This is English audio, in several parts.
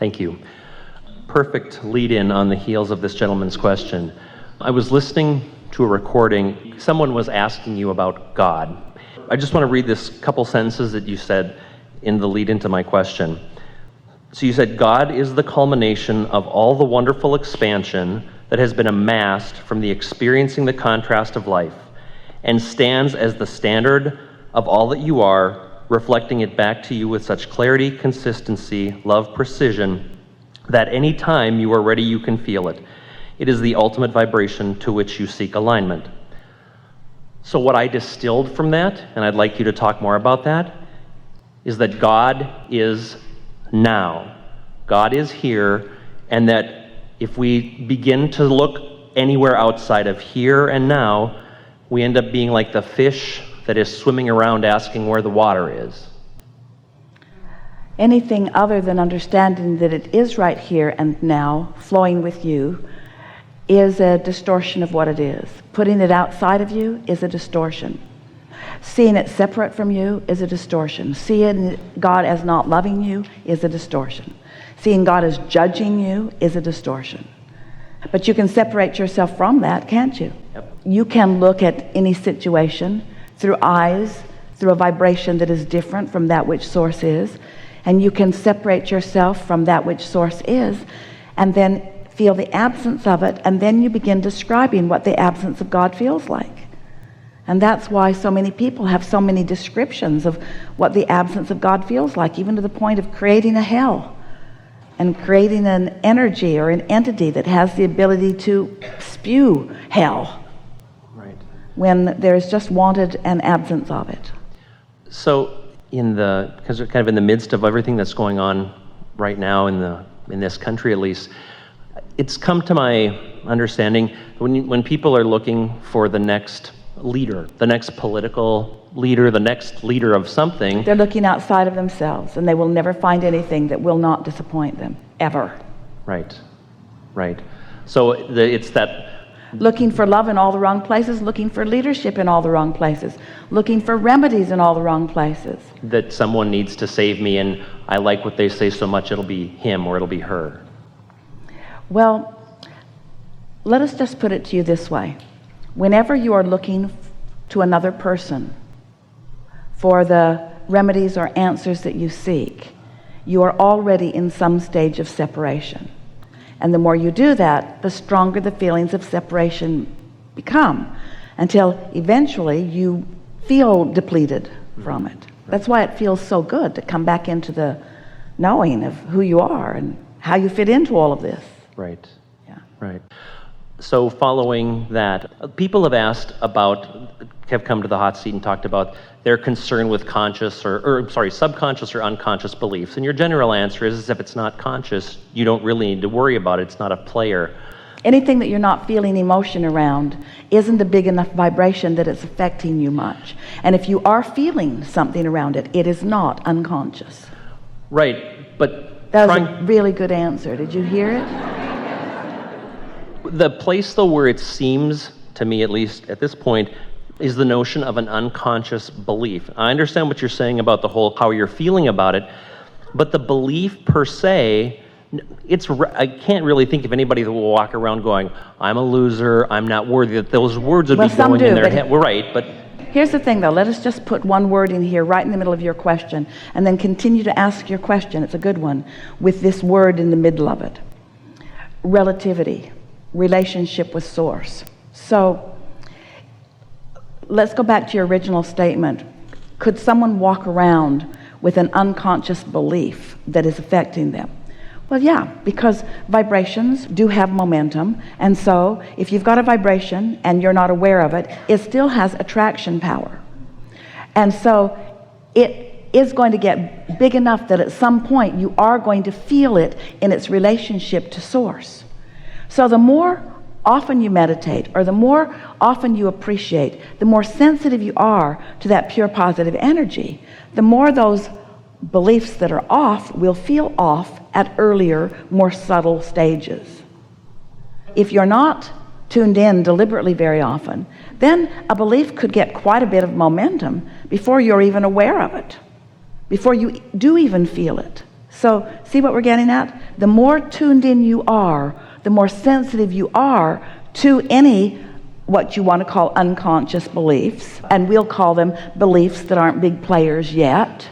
Thank you. Perfect lead-in on the heels of this gentleman's question. I was listening to a recording. Someone was asking you about God. I just want to read this couple sentences that you said in the lead into my question. So you said, God is the culmination of all the wonderful expansion that has been amassed from the experiencing the contrast of life, and stands as the standard of all that you are, reflecting it back to you with such clarity, consistency, love, precision, that any time you are ready, you can feel it. It is the ultimate vibration to which you seek alignment. So what I distilled from that, and I'd like you to talk more about that, is that God is now. God is here, and that if we begin to look anywhere outside of here and now, we end up being like the fish that is swimming around asking where the water is. Anything other than understanding that it is right here and now, flowing with you, is a distortion of what it is. Putting it outside of you is a distortion. Seeing it separate from you is a distortion. Seeing God as not loving you is a distortion. Seeing God as judging you is a distortion. But you can separate yourself from that, can't you? Yep. You can look at any situation through eyes, through a vibration that is different from that which source is, and you can separate yourself from that which source is, and then feel the absence of it, and then you begin describing what the absence of God feels like. And that's why so many people have so many descriptions of what the absence of God feels like, even to the point of creating a hell and creating an energy or an entity that has the ability to spew hell. Right. When there's just wanted an absence of it. So because we're kind of in the midst of everything that's going on right now in this country at least, it's come to my understanding when people are looking for the next leader, the next political leader, the next leader of something, they're looking outside of themselves, and they will never find anything that will not disappoint them, ever. Right. So it's that looking for love in all the wrong places, looking for leadership in all the wrong places, looking for remedies in all the wrong places. That someone needs to save me, and I like what they say so much it'll be him or it'll be her. Well, let us just put it to you this way. Whenever you are looking to another person for the remedies or answers that you seek, you are already in some stage of separation. And the more you do that, the stronger the feelings of separation become, until eventually you feel depleted from it. That's why it feels so good to come back into the knowing of who you are and how you fit into all of this. Right. Yeah. Right. So following that, people have come to the hot seat and talked about their concern with subconscious or unconscious beliefs. And your general answer is if it's not conscious, you don't really need to worry about it. It's not a player. Anything that you're not feeling emotion around isn't a big enough vibration that it's affecting you much. And if you are feeling something around it, it is not unconscious. Right, but that was a really good answer. Did you hear it? The place, though, where it seems, to me at least at this point, is the notion of an unconscious belief. I understand what you're saying about the whole how you're feeling about it, but the belief per se, I can't really think of anybody that will walk around going, I'm a loser, I'm not worthy, that those words would be going in their head. We're right, but here's the thing, though. Let us just put one word in here right in the middle of your question, and then continue to ask your question. It's a good one, with this word in the middle of it. Relativity. Relationship with source. So let's go back to your original statement. Could someone walk around with an unconscious belief that is affecting them? Well, yeah, because vibrations do have momentum, and so if you've got a vibration and you're not aware of it, it still has attraction power. And so it is going to get big enough that at some point you are going to feel it in its relationship to source. So the more often you meditate, or the more often you appreciate, the more sensitive you are to that pure positive energy, the more those beliefs that are off will feel off at earlier, more subtle stages. If you're not tuned in deliberately very often, then a belief could get quite a bit of momentum before you're even aware of it, before you do even feel it. So see what we're getting at? The more tuned in you are, the more sensitive you are to any what you want to call unconscious beliefs, and we'll call them beliefs that aren't big players yet.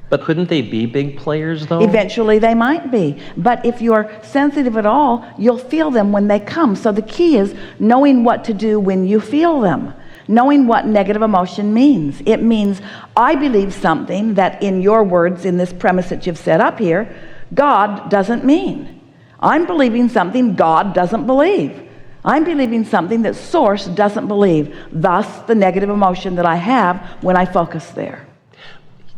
But couldn't they be big players, though? Eventually they might be. But if you're sensitive at all, you'll feel them when they come. So the key is knowing what to do when you feel them. Knowing what negative emotion means. It means I believe something that, in your words, in this premise that you've set up here, God doesn't mean. I'm believing something God doesn't believe. I'm believing something that Source doesn't believe. Thus, the negative emotion that I have when I focus there.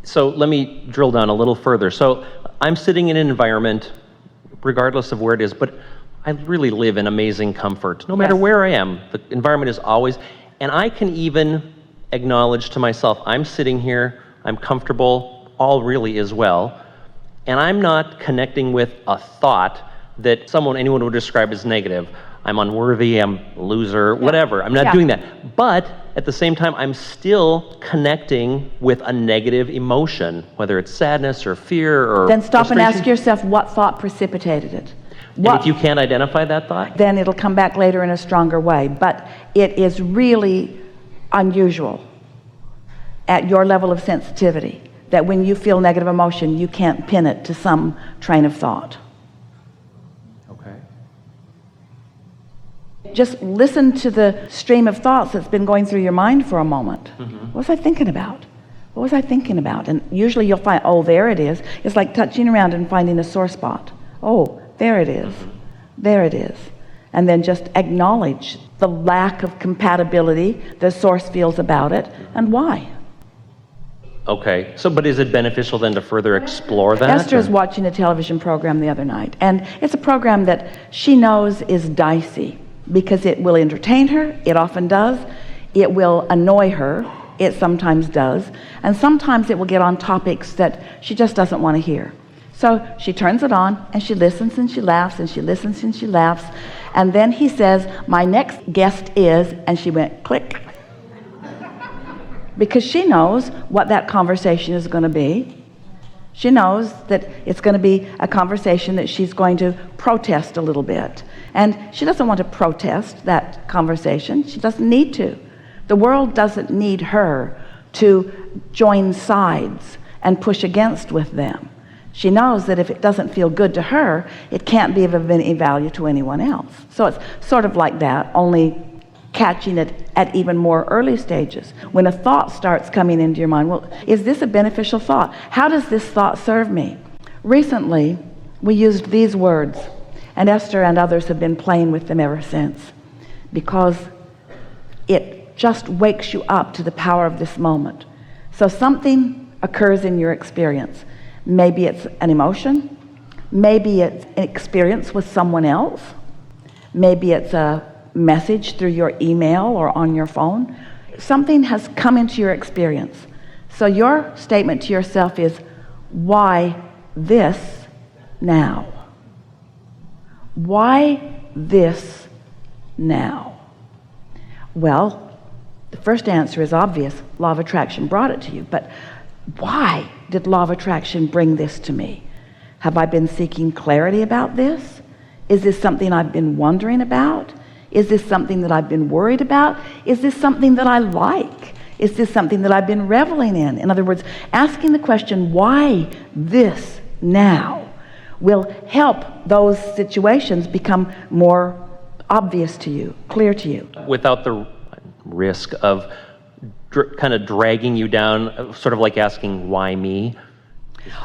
So let me drill down a little further. So I'm sitting in an environment, regardless of where it is, but I really live in amazing comfort. No matter where I am, the environment is always, and I can even acknowledge to myself, I'm sitting here, I'm comfortable, all really is well, and I'm not connecting with a thought that anyone would describe as negative. I'm unworthy, I'm a loser, whatever. I'm not doing that. But at the same time, I'm still connecting with a negative emotion, whether it's sadness or fear or then stop and frustration. ask yourself what thought precipitated it. And if you can't identify that thought? Then it'll come back later in a stronger way. But it is really unusual at your level of sensitivity that when you feel negative emotion, you can't pin it to some train of thought. Just listen to the stream of thoughts that's been going through your mind for a moment. What was I thinking about? What was I thinking about? And usually you'll find, oh, there it is. It's like touching around and finding a sore spot. Oh, there it is. There it is. And then just acknowledge the lack of compatibility the Source feels about it and why. Okay, so but is it beneficial then to further explore that? Esther is watching a television program the other night, and it's a program that she knows is dicey, because it will entertain her, it often does. It will annoy her, it sometimes does. And sometimes it will get on topics that she just doesn't want to hear. So she turns it on, and she listens, and she laughs, and she listens, and she laughs. And then he says, my next guest is, and she went, click. Because she knows what that conversation is going to be. She knows that it's going to be a conversation that she's going to protest a little bit. And she doesn't want to protest that conversation. She doesn't need to. The world doesn't need her to join sides and push against with them. She knows that if it doesn't feel good to her, it can't be of any value to anyone else. So it's sort of like that, only catching it at even more early stages. When a thought starts coming into your mind, well, is this a beneficial thought? How does this thought serve me? Recently, we used these words, and Esther and others have been playing with them ever since, because it just wakes you up to the power of this moment. So something occurs in your experience. Maybe it's an emotion, maybe it's an experience with someone else, maybe it's a message through your email or on your phone. Something has come into your experience. So your statement to yourself is, why this now? Why this now? Well, the first answer is obvious. Law of attraction brought it to you. But why did law of attraction bring this to me? Have I been seeking clarity about this? Is this something I've been wondering about? Is this something that I've been worried about? Is this something that I like? Is this something that I've been reveling in? In other words, asking the question, why this now, will help those situations become more obvious to you, clear to you. Without the risk of kind of dragging you down, sort of like asking, why me?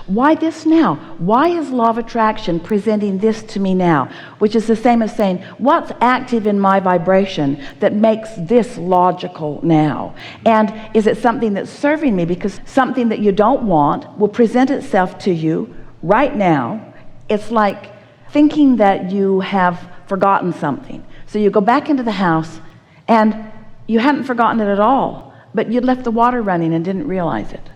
Why this now? Why is law of attraction presenting this to me now? Which is the same as saying, what's active in my vibration that makes this logical now? And is it something that's serving me? Because something that you don't want will present itself to you right now. It's like thinking that you have forgotten something. So you go back into the house and you hadn't forgotten it at all, but you'd left the water running and didn't realize it.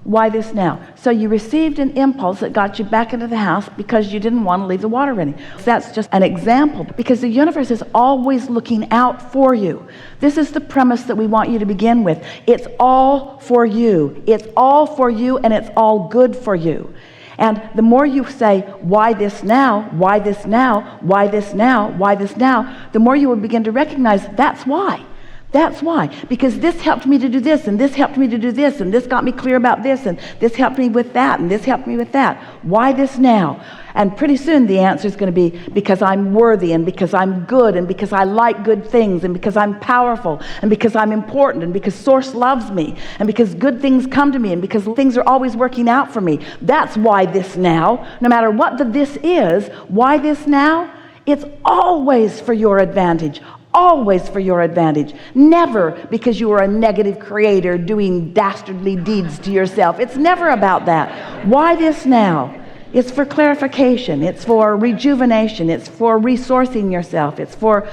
Why this now? So you received an impulse that got you back into the house because you didn't want to leave the water running. That's just an example, because the universe is always looking out for you. This is the premise that we want you to begin with. It's all for you. It's all for you, and it's all good for you. And the more you say, why this now, why this now, why this now, why this now, the more you will begin to recognize that's why. That's why. Because this helped me to do this, and this helped me to do this, and this got me clear about this, and this helped me with that, and this helped me with that. Why this now? And pretty soon the answer is going to be because I'm worthy, and because I'm good, and because I like good things, and because I'm powerful, and because I'm important, and because Source loves me, and because good things come to me, and because things are always working out for me. That's why this now. No matter what the this is, why this now? It's always for your advantage. Always for your advantage. Never because you are a negative creator doing dastardly deeds to yourself. It's never about that. Why this now? It's for clarification. It's for rejuvenation. It's for resourcing yourself. It's for,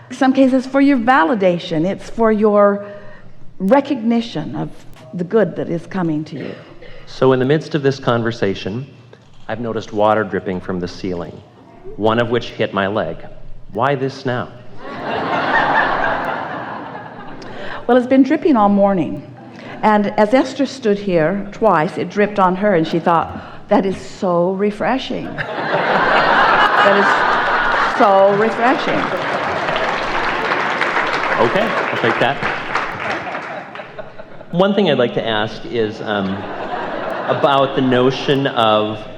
in some cases, for your validation. It's for your recognition of the good that is coming to you. So in the midst of this conversation, I've noticed water dripping from the ceiling, one of which hit my leg. Why this now? Well, it's been dripping all morning. And as Esther stood here twice, it dripped on her, and she thought, that is so refreshing. That is so refreshing. Okay, I'll take that. One thing I'd like to ask is about the notion of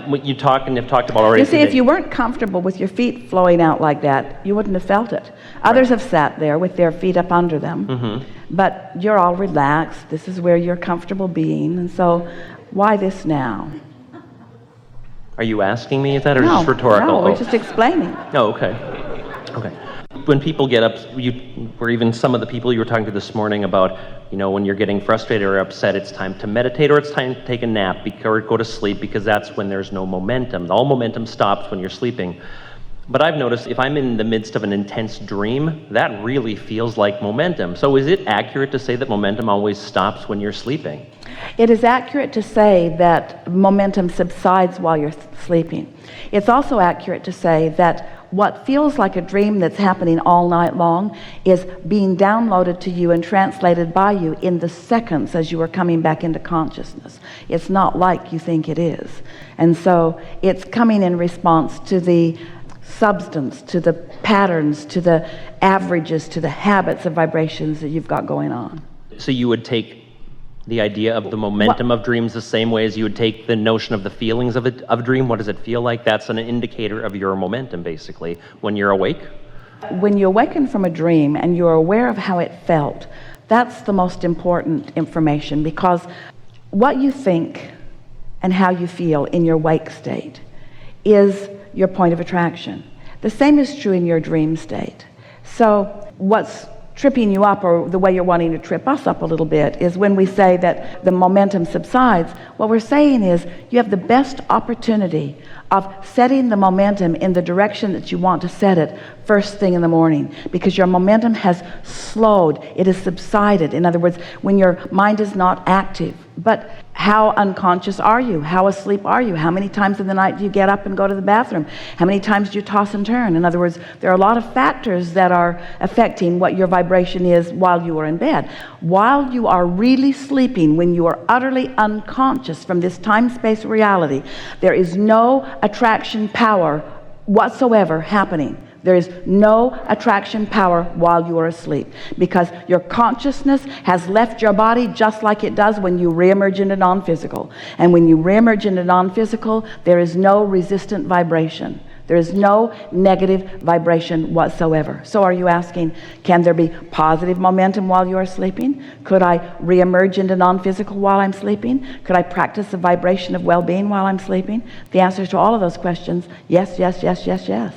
what you talk and have talked about already. You see, today. if you weren't comfortable with your feet flowing out like that, you wouldn't have felt it. Others have sat there with their feet up under them, but you're all relaxed. This is where you're comfortable being, and so why this now? Are you asking me that, or No, just rhetorical? no, we're just explaining. Oh, okay. Okay. When people get up, or even some of the people you were talking to this morning about, when you're getting frustrated or upset, it's time to meditate or it's time to take a nap or go to sleep, because that's when there's no momentum. All momentum stops when you're sleeping. But I've noticed if I'm in the midst of an intense dream, that really feels like momentum. So is it accurate to say that momentum always stops when you're sleeping? It is accurate to say that momentum subsides while you're sleeping. It's also accurate to say that what feels like a dream that's happening all night long is being downloaded to you and translated by you in the seconds as you are coming back into consciousness. It's not like you think it is. And so it's coming in response to the substance, to the patterns, to the averages, to the habits of vibrations that you've got going on. So you would take the idea of the momentum of dreams the same way as you would take the notion of the feelings of a dream? What does it feel like? That's an indicator of your momentum, basically, when you're awake? When you awaken from a dream and you're aware of how it felt, that's the most important information, because what you think and how you feel in your wake state is your point of attraction. The same is true in your dream state. So what's tripping you up, or the way you're wanting to trip us up a little bit, is when we say that the momentum subsides. What we're saying is you have the best opportunity of setting the momentum in the direction that you want to set it first thing in the morning, because your momentum has slowed, it has subsided. In other words, when your mind is not active. But how unconscious are you? How asleep are you? How many times in the night do you get up and go to the bathroom? How many times do you toss and turn? In other words, there are a lot of factors that are affecting what your vibration is while you are in bed. While you are really sleeping, when you are utterly unconscious from this time-space reality, there is no attraction power whatsoever happening. There is no attraction power while you are asleep, because your consciousness has left your body just like it does when you reemerge into non-physical. And when you reemerge into non-physical, there is no resistant vibration. There is no negative vibration whatsoever. So are you asking, can there be positive momentum while you are sleeping? Could I reemerge into non-physical while I'm sleeping? Could I practice the vibration of well-being while I'm sleeping? The answers to all of those questions, yes, yes, yes, yes, yes.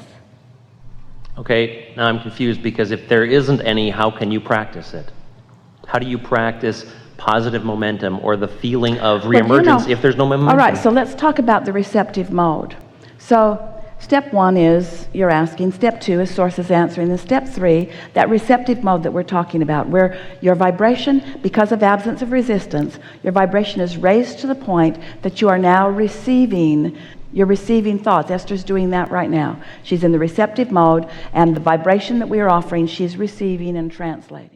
Okay, now I'm confused, because if there isn't any, how can you practice it? How do you practice positive momentum or the feeling of reemergence if there's no momentum? All right, so let's talk about the receptive mode. So step one is you're asking, step two is Source is answering, and step three, that receptive mode that we're talking about, where your vibration, because of absence of resistance, your vibration is raised to the point that you are now receiving. You're receiving thoughts. Esther's doing that right now. She's in the receptive mode, and the vibration that we are offering, she's receiving and translating.